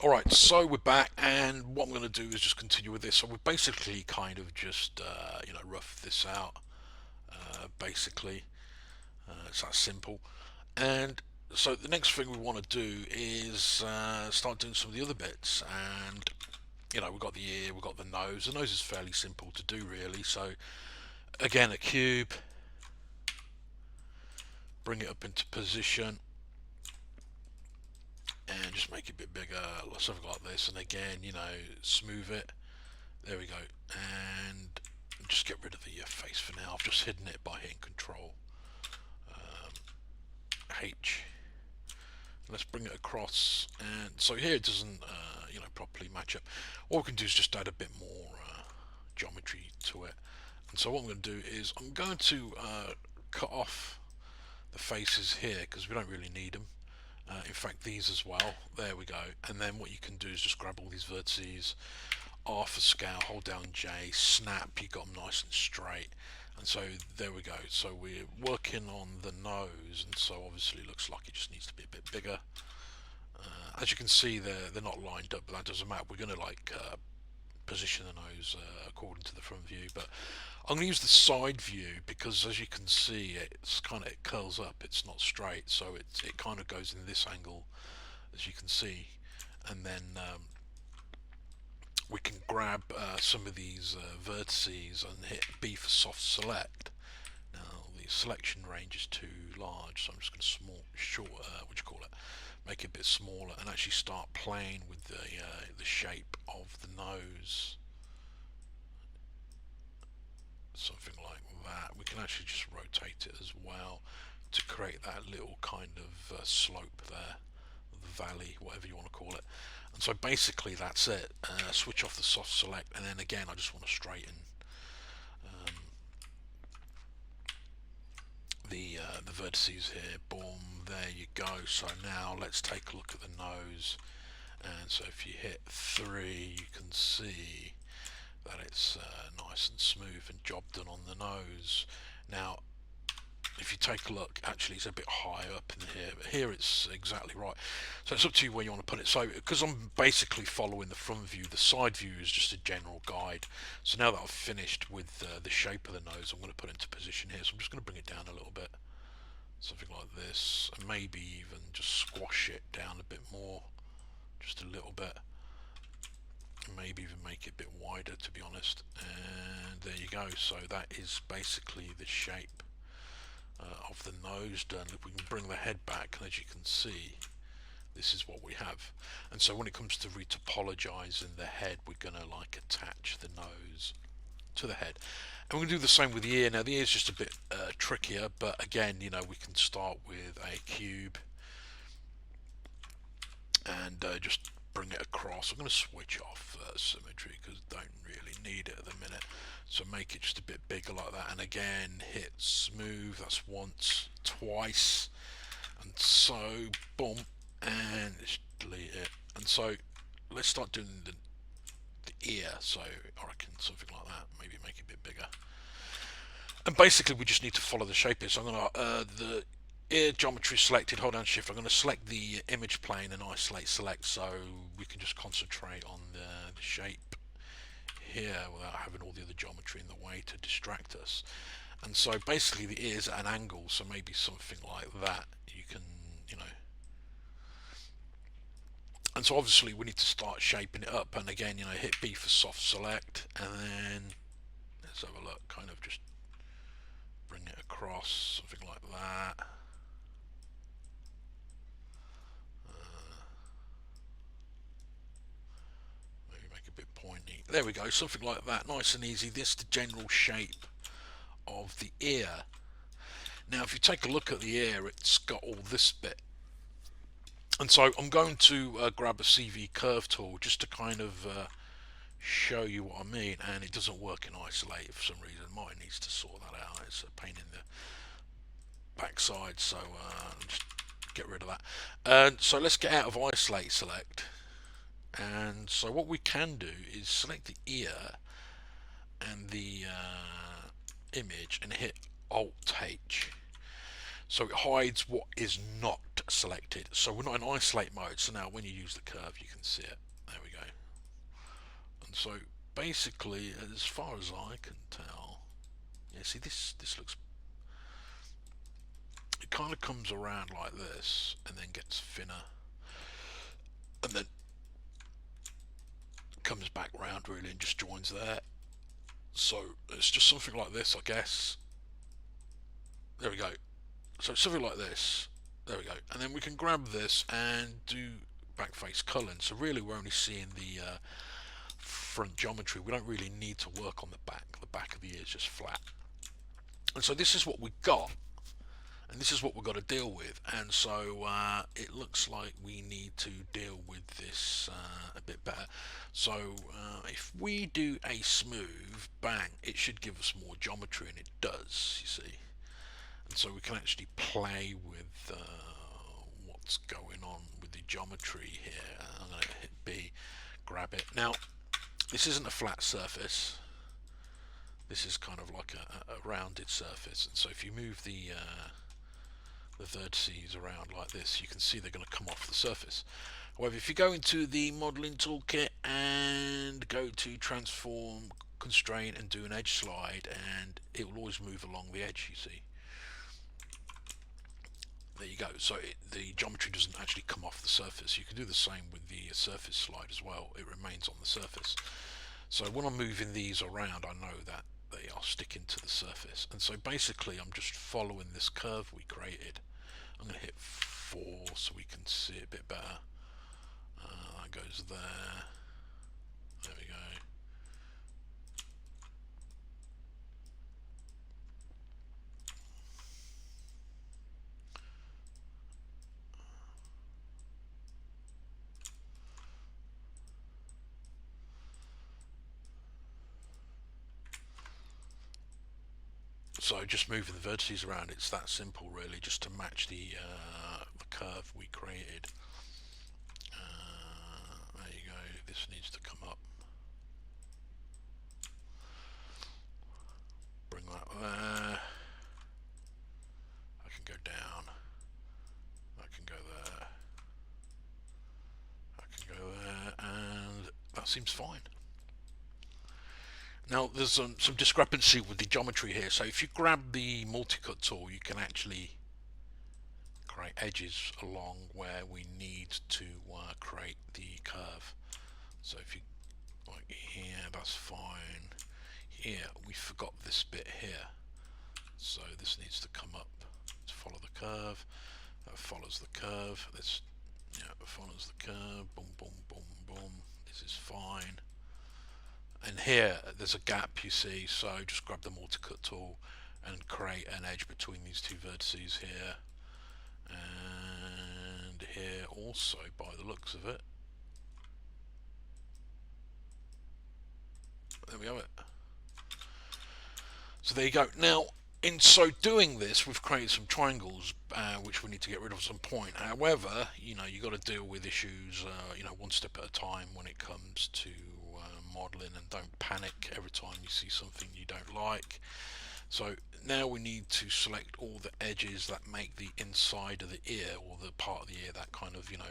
Alright, so we're back, and what I'm going to do is just continue with this. So we basically kind of just, rough this out, basically. It's that simple. And so the next thing we want to do is start doing some of the other bits. And, we've got the ear, we've got the nose. The nose is fairly simple to do, really. So, again, a cube, bring it up into position, and just make it a bit bigger, something like this. And again, smooth it. There we go. And just get rid of the face for now. I've just hidden it by hitting Control H. Let's bring it across. And so here it doesn't, properly match up. What we can do is just add a bit more geometry to it. And so what I'm going to do is I'm going to cut off the faces here because we don't really need them. In fact, these as well. There we go. And then what you can do is just grab all these vertices, R for scale, hold down J, snap, you got them nice and straight. And so there we go. So we're working on the nose, and so obviously it looks like it just needs to be a bit bigger. As you can see, they're not lined up, but that doesn't matter. We're going to position the nose according to the front view, but I'm going to use the side view because as you can see, it curls up. It's not straight, so it kind of goes in this angle, as you can see, and then we can grab some of these vertices and hit B for soft select. Now the selection range is too large, so I'm just going to make it a bit smaller, and actually start playing with the shape of the nose, something like that. We can actually just rotate it as well to create that little kind of slope there, the valley, whatever you want to call it. And so basically that's it. Switch off the soft select, and then again I just want to straighten um, the vertices here. Boom, there you go. So now let's take a look at the nose. And so if you hit 3, you can see that it's nice and smooth and job done on the nose. Now if you take a look, actually it's a bit higher up in here, but here it's exactly right. So it's up to you where you want to put it. So because I'm basically following the front view, the side view is just a general guide. So now that I've finished with the shape of the nose, I'm going to put it into position here. So I'm just going to bring it down a little bit, something like this, and maybe even just squash it down a bit more, just a little bit. Maybe even make it a bit wider, to be honest. And there you go. So that is basically the shape of the nose done. If we can bring the head back, and as you can see, this is what we have. And so when it comes to retopologizing the head, we're going to attach the nose to the head. And we're going to do the same with the ear. Now the ear is just a bit trickier, but again, we can start with a cube and just bring it across. I'm going to switch off symmetry because I don't really need it at the minute. So make it just a bit bigger like that, and again hit smooth. That's once, twice, and so boom, and just delete it. And so let's start doing the ear. So I reckon something like that. Maybe make it a bit bigger. And basically we just need to follow the shape here. So I'm going to the ear geometry selected, hold down shift. I'm going to select the image plane and isolate select, so we can just concentrate on the shape here without having all the other geometry in the way to distract us. And so basically the ear's at an angle, so maybe something like that. You can, and so obviously we need to start shaping it up, and again, hit B for soft select, and then let's have a look, kind of just bring it across, something like that. Make a bit pointy. There we go, something like that, nice and easy. This is the general shape of the ear. Now if you take a look at the ear, it's got all this bit, and so I'm going to grab a CV curve tool just to kind of show you what I mean, and it doesn't work in isolate for some reason. Mine needs to sort that out. It's a pain in the backside, so just get rid of that. And so let's get out of isolate select, and so what we can do is select the ear and the image and hit Alt H, so it hides what is not selected. So we're not in isolate mode. So now when you use the curve, you can see it. There we go. And so basically, as far as I can tell, yeah, see this looks, it kind of comes around like this and then gets thinner and then comes back round really and just joins there. So it's just something like this, I guess. There we go. So something like this. There we go. And then we can grab this and do back face culling. So really we're only seeing the front geometry. We don't really need to work on the back. The back of the ear is just flat. And so this is what we got. And this is what we've got to deal with. And so it looks like we need to deal with this a bit better. So if we do a smooth bang, it should give us more geometry, and it does, you see. And so we can actually play with what's going on with the geometry here. I'm going to hit B, grab it. Now, this isn't a flat surface. This is kind of like a rounded surface. And so if you move the vertices around like this, you can see they're going to come off the surface. However, if you go into the modeling toolkit and go to transform, constrain, and do an edge slide, and it will always move along the edge, you see. There you go. So the geometry doesn't actually come off the surface. You can do the same with the surface slide as well. It remains on the surface. So when I'm moving these around, I know that they are sticking to the surface. And so basically I'm just following this curve we created. I'm going to hit 4 so we can see it a bit better. That goes there. There we go. So just moving the vertices around, it's that simple really, just to match the curve we created. There you go, this needs to come up. Bring that there. I can go down. I can go there. I can go there, and that seems fine. Now there's some discrepancy with the geometry here. So if you grab the multi-cut tool, you can actually create edges along where we need to create the curve. So if you like here, that's fine. Here we forgot this bit here, so this needs to come up to follow the curve. That follows the curve. This, yeah, follows the curve. Boom, boom, boom, boom. This is fine. And here there's a gap, you see, so just grab the multi-cut tool and create an edge between these two vertices here and here also, by the looks of it. There we have it. So there you go. Now in so doing this, we've created some triangles which we need to get rid of at some point. However, you know, you've got to deal with issues you know, one step at a time when it comes to modeling, and don't panic every time you see something you don't like. So now we need to select all the edges that make the inside of the ear, or the part of the ear that kind of, you know,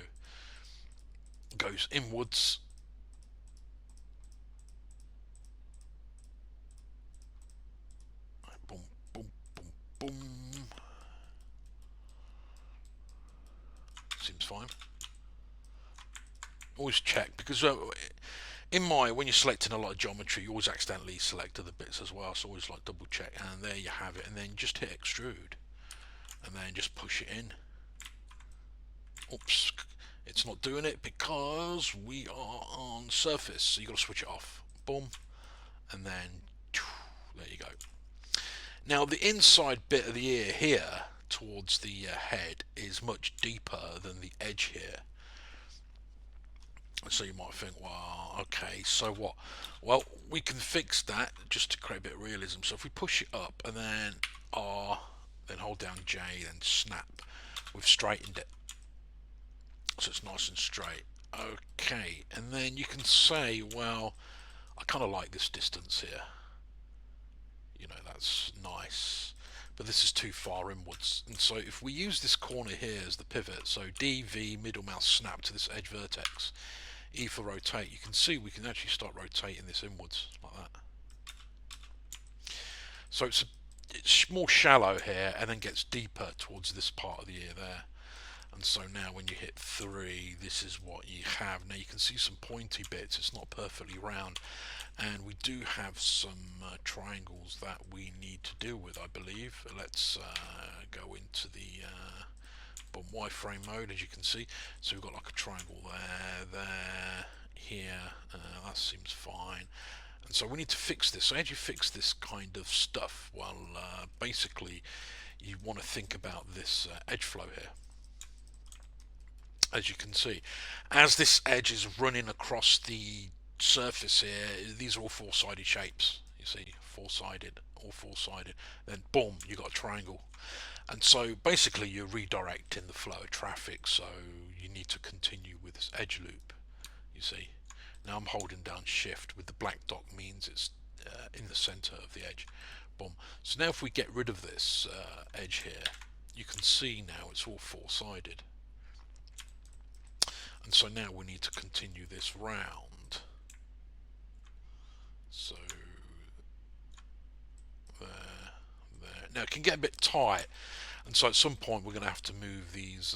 goes inwards. Boom, boom, boom, boom. Seems fine. Always check, because when you're selecting a lot of geometry, you always accidentally select other bits as well, so always like double check. And there you have it, and then just hit extrude and then just push it in. Oops, it's not doing it because we are on surface, so you got to switch it off. Boom, and then there you go. Now the inside bit of the ear here towards the head is much deeper than the edge here. So you might think, well, okay, so what? Well, we can fix that just to create a bit of realism. So if we push it up and then R, then hold down J, then snap, we've straightened it. So it's nice and straight. Okay, and then you can say, well, I kind of like this distance here. You know, that's nice. but this is too far inwards. And so if we use this corner here as the pivot, so D, V, middle mouse snap to this edge vertex, E for rotate, you can see we can actually start rotating this inwards like that. So it's more shallow here and then gets deeper towards this part of the ear there. And so now when you hit 3, this is what you have. Now you can see some pointy bits, it's not perfectly round, and we do have some triangles that we need to deal with, I believe. Let's go into the wireframe mode, as you can see. So we've got like a triangle there, here, that seems fine. And so we need to fix this. So how do you fix this kind of stuff? Well, basically you want to think about this edge flow here. As you can see, as this edge is running across the surface here, these are all four-sided shapes. You see, four-sided, all four-sided. Then boom, you got a triangle. And so basically you're redirecting the flow of traffic, so you need to continue with this edge loop. You see, now I'm holding down shift with the black dot, means it's in the center of the edge. Boom. So now if we get rid of this edge here, you can see now it's all four-sided. And so now we need to continue this round. So there. Now it can get a bit tight, and so at some point we're going to have to move these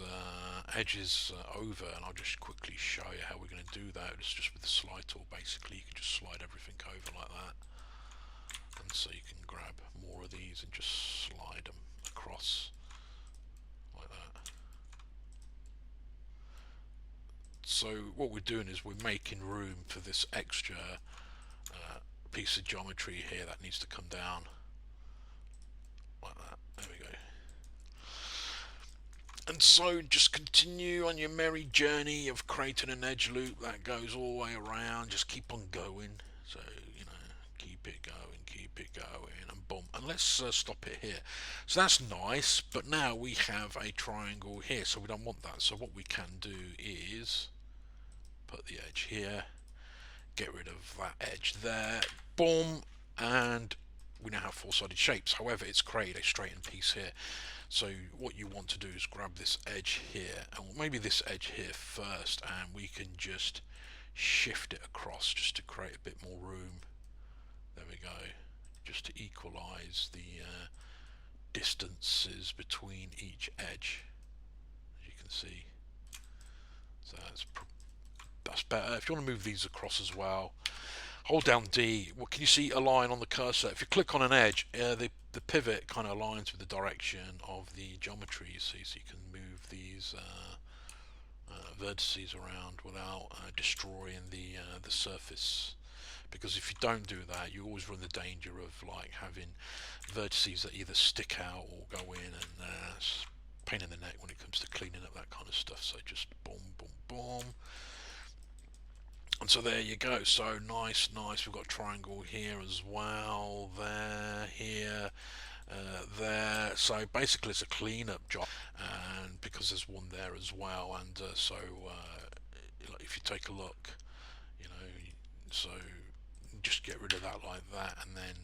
edges over, and I'll just quickly show you how we're going to do that. It's just with the slide tool. Basically you can just slide everything over like that, and so you can grab more of these and just slide them across like that. So what we're doing is we're making room for this extra piece of geometry here that needs to come down like that. There we go. And so just continue on your merry journey of creating an edge loop that goes all the way around. Just keep on going. So, you know, keep it going, and boom. And let's stop it here. So that's nice, but now we have a triangle here, so we don't want that. So what we can do is put the edge here, get rid of that edge there, boom, and we now have four-sided shapes. However, it's created a straightened piece here. So what you want to do is grab this edge here, and maybe this edge here first, and we can just shift it across just to create a bit more room. There we go, just to equalize the distances between each edge, as you can see. So that's better. If you want to move these across as well, hold down D. What can you see? A line on the cursor. If you click on an edge, the pivot kind of aligns with the direction of the geometry, you see, so you can move these vertices around without destroying the surface. Because if you don't do that, you always run the danger of like having vertices that either stick out or go in, and it's a pain in the neck when it comes to cleaning up that kind of stuff. So just boom, boom, boom. And so there you go. So nice. We've got a triangle here as well, there, here, there. So basically it's a cleanup job, and because there's one there as well. And so if you take a look, you know, so just get rid of that like that, and then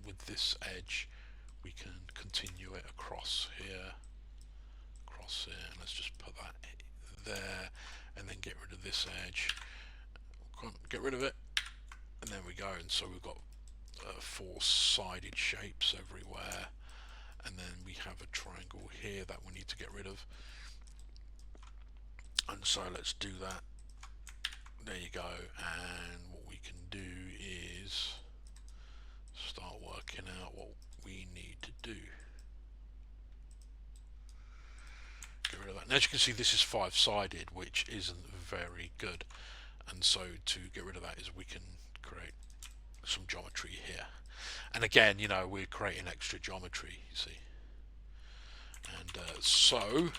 with this edge we can continue it across here, and let's just put that there, and then get rid of this edge. Get rid of it, and there we go. And so we've got four-sided shapes everywhere, and then we have a triangle here that we need to get rid of. And so let's do that. There you go. And what we can do is start working out what we need to do. Get rid of that. And as you can see, this is five-sided, which isn't very good. And so to get rid of that is we can create some geometry here. And again, you know, we're creating extra geometry, you see. And so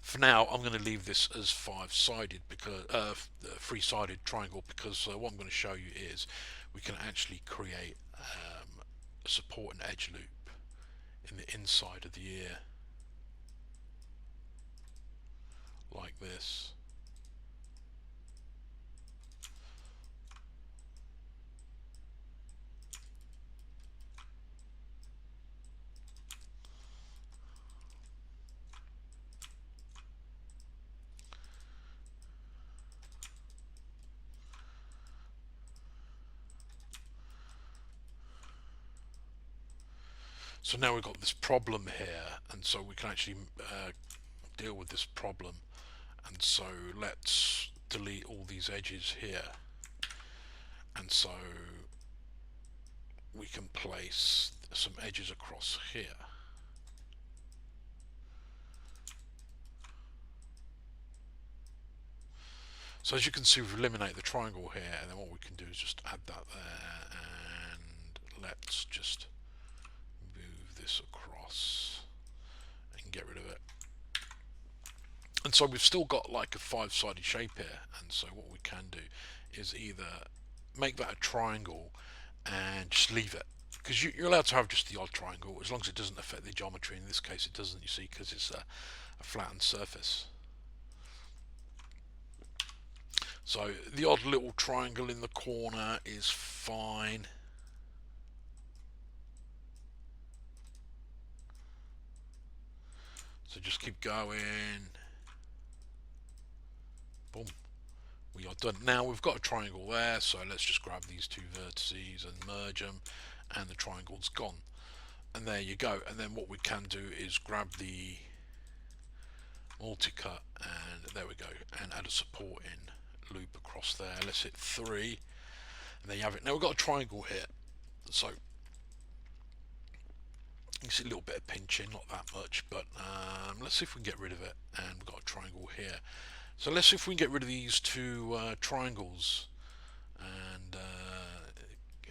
for now I'm going to leave this as five-sided, because three-sided triangle, because what I'm going to show you is we can actually create a support and edge loop in the inside of the ear like this. So now we've got this problem here, and so we can actually deal with this problem. And so let's delete all these edges here, and so we can place some edges across here. So as you can see, we've eliminated the triangle here, and then what we can do is just add that there, and let's just move this across and get rid of it. And so we've still got like a 5-sided shape here, and so what we can do is either make that a triangle and just leave it, because you're allowed to have just the odd triangle as long as it doesn't affect the geometry. In this case it doesn't, you see, because it's a flattened surface. So the odd little triangle in the corner is fine. So just keep going. Boom. We are done. Now we've got a triangle there, so let's just grab these two vertices and merge them, and the triangle's gone. And there you go. And then what we can do is grab the multi-cut, and there we go, and add a supporting loop across there. Let's hit 3, and there you have it. Now we've got a triangle here, so you see a little bit of pinching, not that much, but let's see if we can get rid of it. And we've got a triangle here, so let's see if we can get rid of these two triangles. And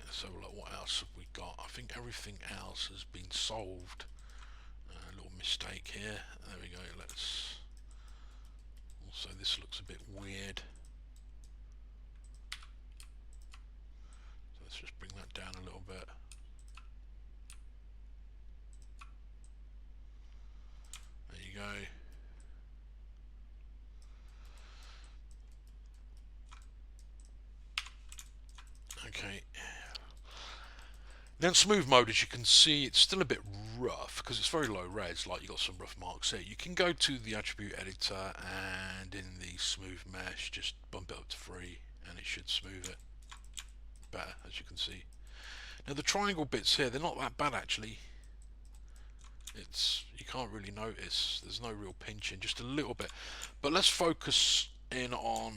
let's have a look. What else have we got? I think everything else has been solved. A little mistake here. There we go. Let's also, this looks a bit weird. So let's just bring that down a little bit. There you go. Okay. Then smooth mode, as you can see, it's still a bit rough because it's very low res, like you got some rough marks here. You can go to the attribute editor, and in the smooth mesh just bump it up to 3, and it should smooth it better, as you can see. Now the triangle bits here, they're not that bad actually. You can't really notice, there's no real pinching, just a little bit. But let's focus in on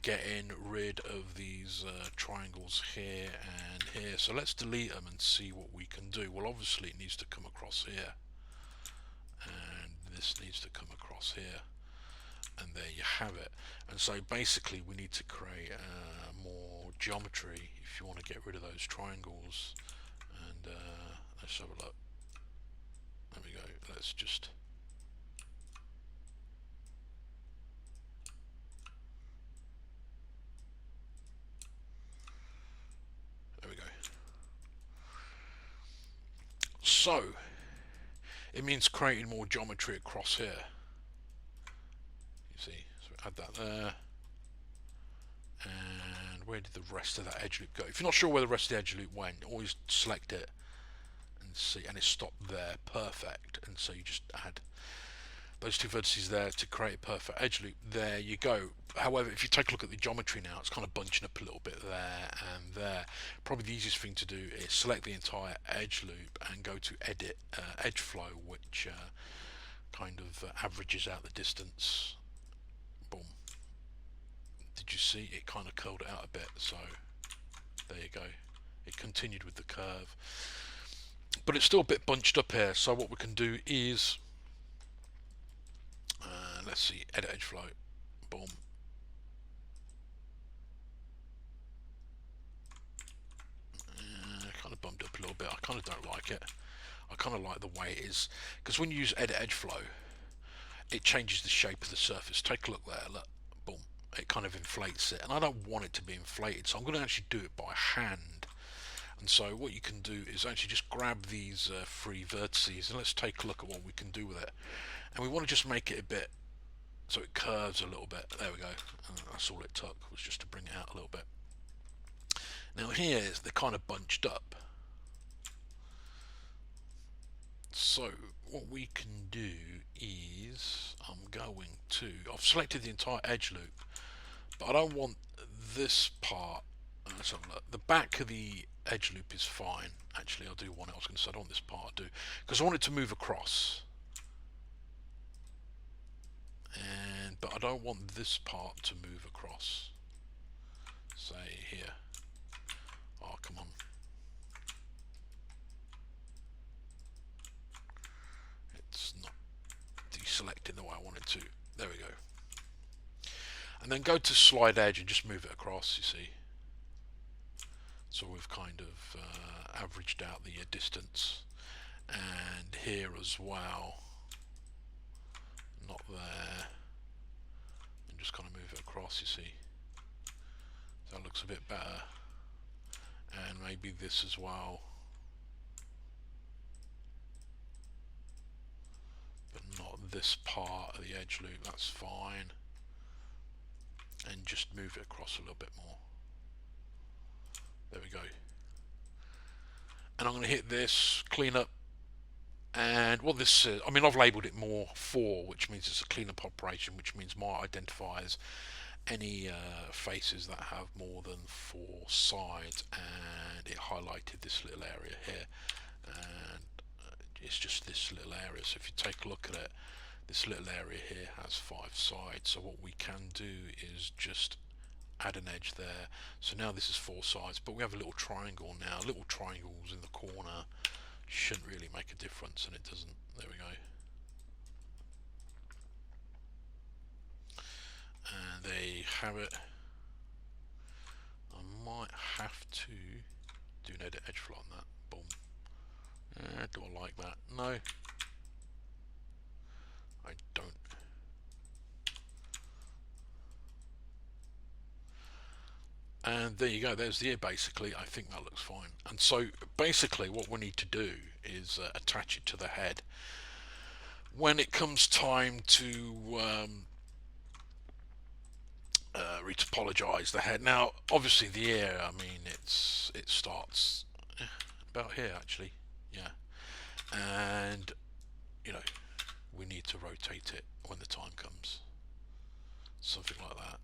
getting rid of these triangles here and here. So let's delete them and see what we can do. Well, obviously it needs to come across here, and this needs to come across here, and there you have it. And so basically we need to create more geometry if you want to get rid of those triangles. And let's have a look. There we go. Let's just there we go. So it means creating more geometry across here. You see, so add that there. And where did the rest of that edge loop go? If you're not sure where the rest of the edge loop went, always select it and see, and it stopped there. Perfect. And so you just add those two vertices there to create a perfect edge loop. There you go. However, if you take a look at the geometry now, it's kind of bunching up a little bit there and there. Probably the easiest thing to do is select the entire edge loop and go to edit edge flow, which kind of averages out the distance. Boom. Did you see it kind of curled it out a bit? So there you go. It continued with the curve, but it's still a bit bunched up here. So what we can do is let's see, edit edge flow. Boom. Kind of bumped up a little bit. I kind of don't like it. I kind of like the way it is, because when you use edit edge flow, it changes the shape of the surface. Take a look there. Look. Boom. It kind of inflates it, and I don't want it to be inflated, so I'm going to actually do it by hand. And so what you can do is actually just grab these 3 vertices, and let's take a look at what we can do with it. And we want to just make it a bit so it curves a little bit. There we go. And that's all it took, was just to bring it out a little bit. Now here they're kind of bunched up. So what we can do is I've selected the entire edge loop, but I don't want this part let's have a look. The back of the edge loop is fine. Actually, I'll do one. I was going to say, I don't want this part. I do, because I want it to move across. But I don't want this part to move across. Say here. Oh, come on. It's not deselecting the way I want it to. There we go. And then go to slide edge and just move it across, you see. So we've kind of averaged out the distance. And here as well. Not there. And just kind of move it across, you see. So that looks a bit better. And maybe this as well. But not this part of the edge loop, that's fine. And just move it across a little bit more. There we go. And I'm going to hit this, clean up. And what this is, I mean, I've labelled it more 4, which means it's a cleanup operation, which means more identifies any faces that have more than 4 sides, and it highlighted this little area here, and it's just this little area. So if you take a look at it, this little area here has 5 sides. So what we can do is just add an edge there. So now this is 4 sides, but we have a little triangle now. Little triangles in the corner shouldn't really make a difference, and it doesn't. There we go. And there you have it. I might have to do an edit edge flow on that. Boom. Do I like that? No, I don't. And there you go, there's the ear basically. I think that looks fine. And so basically what we need to do is attach it to the head. When it comes time to retopologize the head, now obviously the ear, I mean, it starts about here actually, yeah. And you know, we need to rotate it when the time comes, something like that.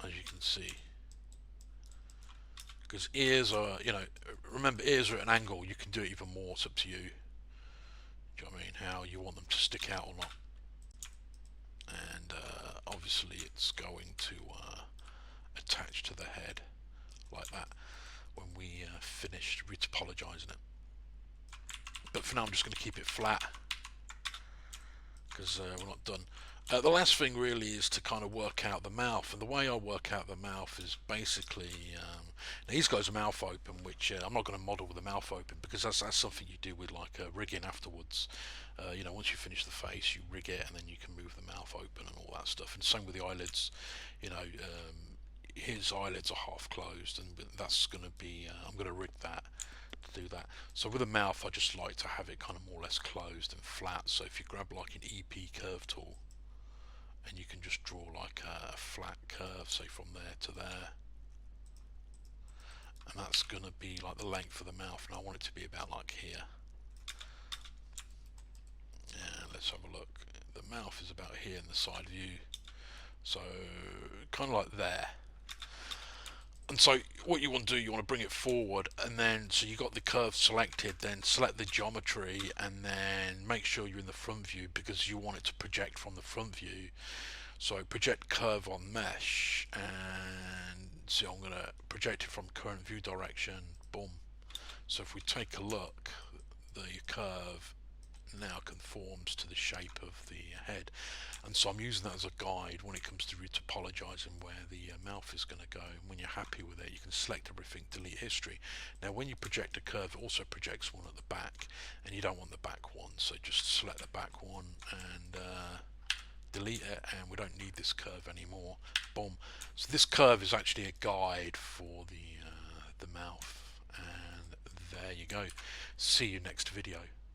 As you can see, because ears are, you know, remember ears are at an angle. You can do it even more. It's up to you. Do you know what I mean? How you want them to stick out or not. And obviously it's going to attach to the head like that when we finish retopologizing it. But for now I'm just going to keep it flat because we're not done. The last thing really is to kind of work out the mouth, and the way I work out the mouth is basically, now he's got his mouth open, which I'm not going to model with the mouth open because that's something you do with like rigging afterwards. You know, once you finish the face, you rig it, and then you can move the mouth open and all that stuff. And same with the eyelids. You know, his eyelids are half closed, and that's going to be, I'm going to rig that to do that. So with the mouth, I just like to have it kind of more or less closed and flat. So if you grab like an EP curve tool, and you can just draw like a flat curve, say from there to there, and that's going to be like the length of the mouth, and I want it to be about like here. And let's have a look. The mouth is about here in the side view, so kind of like there. And so what you want to do, you want to bring it forward, and then so you got the curve selected, then select the geometry, and then make sure you're in the front view because you want it to project from the front view. So project curve on mesh, and see, I'm going to project it from current view direction. Boom. So if we take a look, the curve now conforms to the shape of the head, and so I'm using that as a guide when it comes to retopologizing where the mouth is going to go. And when you're happy with it, you can select everything, delete history. Now when you project a curve, it also projects one at the back, and you don't want the back one, so just select the back one and delete it, and we don't need this curve anymore. Boom. So this curve is actually a guide for the mouth, and there you go. See you next video.